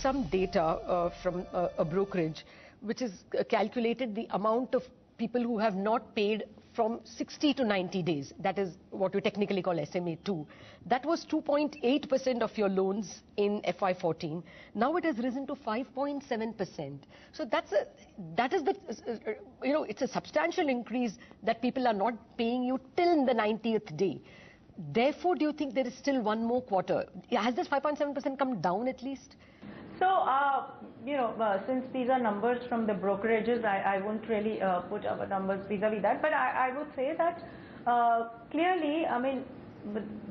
some data from a brokerage which has calculated the amount of people who have not paid from 60 to 90 days. That is what we technically call SMA2. That was 2.8% of your loans in FY14. Now it has risen to 5.7%. So that is the, it's a substantial increase that people are not paying you till the 90th day. Therefore, do you think there is still one more quarter? Has this 5.7% come down at least? So, since these are numbers from the brokerages, I won't really put our numbers vis-a-vis that. But I would say that clearly, I mean,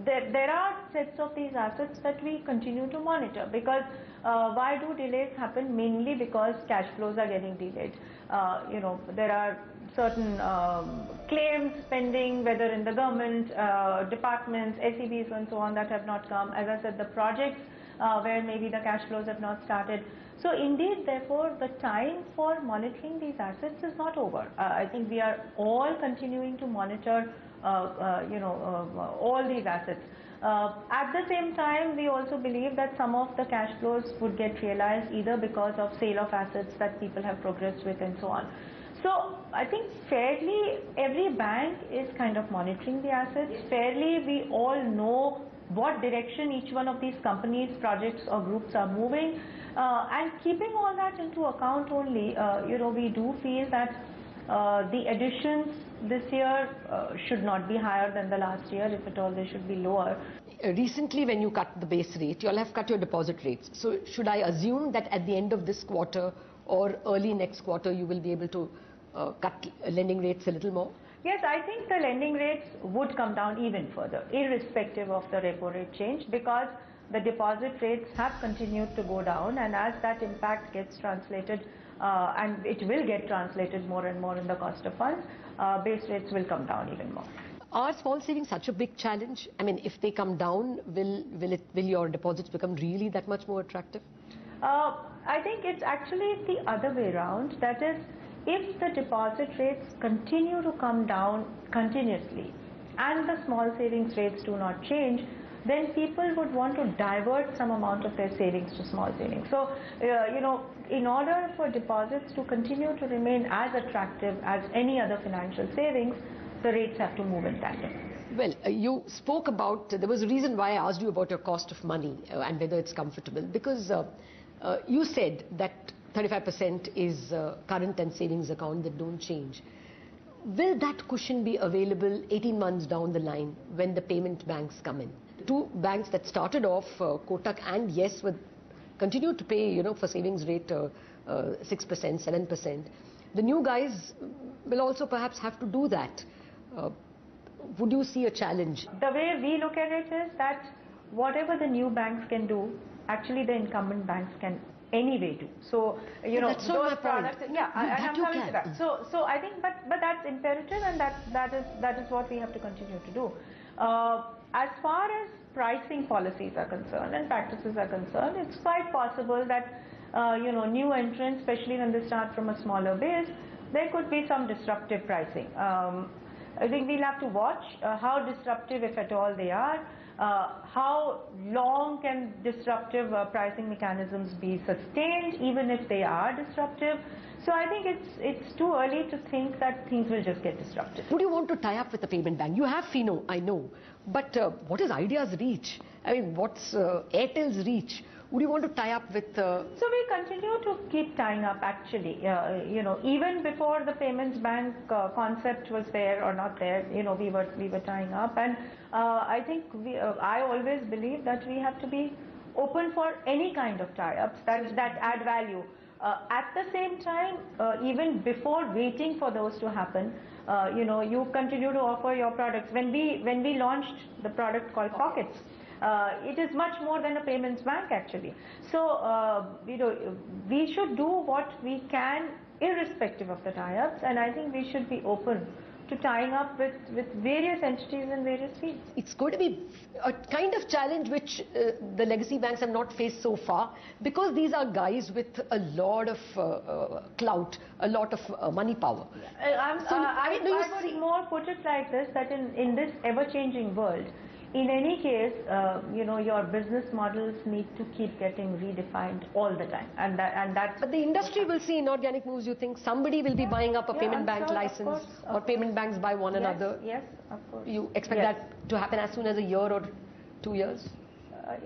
there are sets of these assets that we continue to monitor, because why do delays happen? Mainly because cash flows are getting delayed. There are certain claims pending, whether in the government, departments, SEBs and so on, that have not come. As I said, the projects where maybe the cash flows have not started. So indeed, therefore, the time for monitoring these assets is not over. I think we are all continuing to monitor all these assets. At the same time, we also believe that some of the cash flows would get realized either because of sale of assets that people have progressed with and so on. So I think fairly every bank is kind of monitoring the assets. Fairly we all know what direction each one of these companies, projects or groups are moving, and keeping all that into account only, we do feel that the additions this year should not be higher than the last year. If at all, they should be lower. Recently, when you cut the base rate, you all have cut your deposit rates. So should I assume that at the end of this quarter or early next quarter, you will be able to cut lending rates a little more? Yes, I think the lending rates would come down even further, irrespective of the repo rate change, because the deposit rates have continued to go down, and as that impact gets translated, and it will get translated more and more in the cost of funds, base rates will come down even more. Are small savings such a big challenge? I mean, if they come down, will your deposits become really that much more attractive? I think it's actually the other way around. That is, if the deposit rates continue to come down continuously and the small savings rates do not change, then people would want to divert some amount of their savings to small savings. So, in order for deposits to continue to remain as attractive as any other financial savings, the rates have to move in tandem. Well, you spoke about, there was a reason why I asked you about your cost of money and whether it's comfortable, because you said that 35% is current and savings account that don't change. Will that cushion be available 18 months down the line when the payment banks come in? Two banks that started off, Kotak and Yes, would continue to pay, for savings rate 6%, 7%. The new guys will also perhaps have to do that. Would you see a challenge? The way we look at it is that whatever the new banks can do, actually the incumbent banks can anyway do. So, that's those products, yeah, I'm coming to that. So I think, but that's imperative, and that is what we have to continue to do. As far as pricing policies are concerned and practices are concerned, it's quite possible that new entrants, especially when they start from a smaller base, there could be some disruptive pricing. I think we'll have to watch how disruptive, if at all, they are. How long can disruptive pricing mechanisms be sustained, even if they are disruptive? So I think it's too early to think that things will just get disrupted. Would you want to tie up with the payment bank? You have Fino, I know, but what is Idea's reach? I mean, what's Airtel's reach? Would you want to tie up with? So we continue to keep tying up. Actually, even before the payments bank concept was there or not there, we were tying up, and I think I always believe that we have to be open for any kind of tie-ups that add value. At the same time, even before waiting for those to happen, you continue to offer your products. When we launched the product called Pockets, it is much more than a payments bank actually. So we should do what we can irrespective of the tie-ups, and I think we should be open to tying up with various entities in various fields. It's going to be a kind of challenge which the legacy banks have not faced so far, because these are guys with a lot of clout, a lot of money power. I would more put it like this, that in this ever-changing world, in any case, your business models need to keep getting redefined all the time, and that's. But the industry will see inorganic moves. You think somebody will be buying up a payment bank license, or payment banks buy one another? Yes, of course. You expect that to happen as soon as a year or 2 years?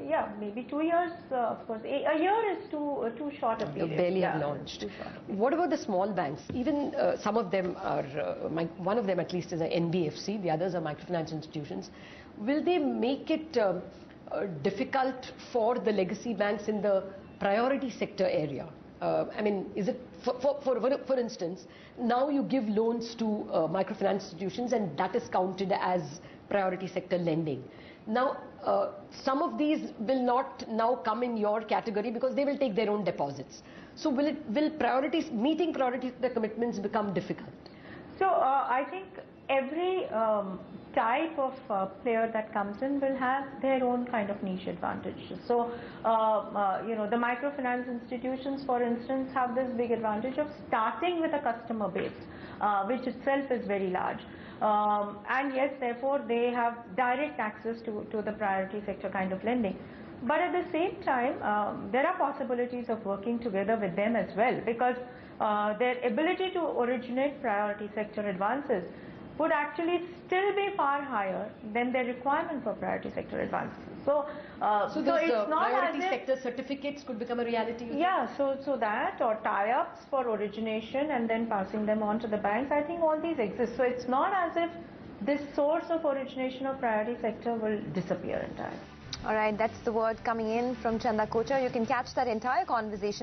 Yeah, maybe 2 years, of course. A year is too short a period. They barely have launched. What about the small banks? Even some of them are, one of them at least is an NBFC, the others are microfinance institutions. Will they make it difficult for the legacy banks in the priority sector area? I mean, is it, for instance, now you give loans to microfinance institutions and that is counted as priority sector lending. Now, some of these will not now come in your category because they will take their own deposits. So will meeting priority sector commitments become difficult? So I think every type of player that comes in will have their own kind of niche advantage. So, the microfinance institutions, for instance, have this big advantage of starting with a customer base, which itself is very large. And yes, therefore, they have direct access to the priority sector kind of lending. But at the same time, there are possibilities of working together with them as well, because their ability to originate priority sector advances would actually still be far higher than their requirement for priority sector advances. So it's not priority sector certificates could become a reality? Yeah, so that or tie-ups for origination and then passing them on to the banks, I think all these exist. So it's not as if this source of origination of priority sector will disappear entirely. All right, that's the word coming in from Chanda Kochhar. You can catch that entire conversation